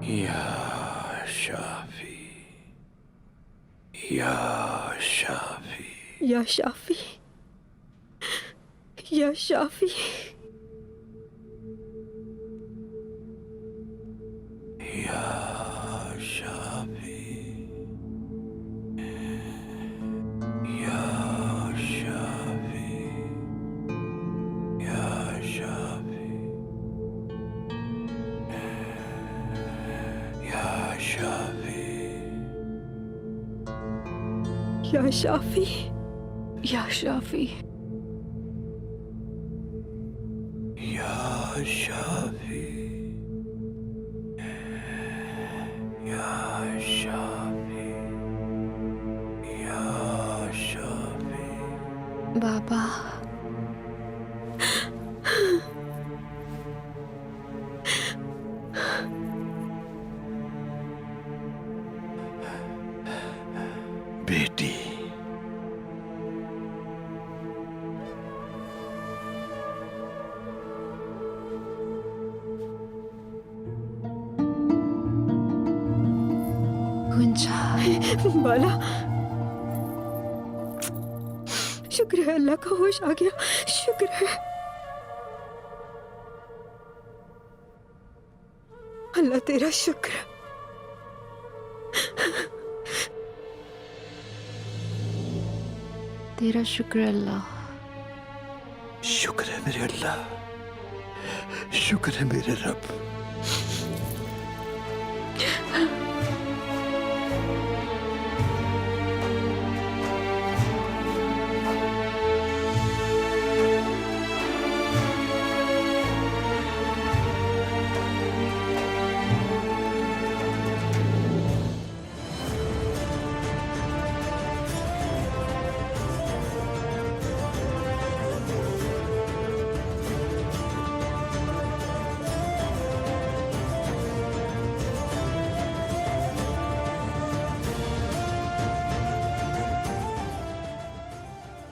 या शाफी, या शाफी, या शाफी, या शाफी, या शाफी, या शाफी, या शाफी, या शाफी, या शाफी, या शाफी, या शाफी, या शाफी, या शाफी। बाबा। बेटी, गुंजा। बाला, शुक्र है अल्लाह का होश आ गया, शुक्र है अल्लाह तेरा शुक्र। तेरा शुक्र अल्लाह। शुक्र है मेरे अल्लाह, शुक्र है मेरे रब।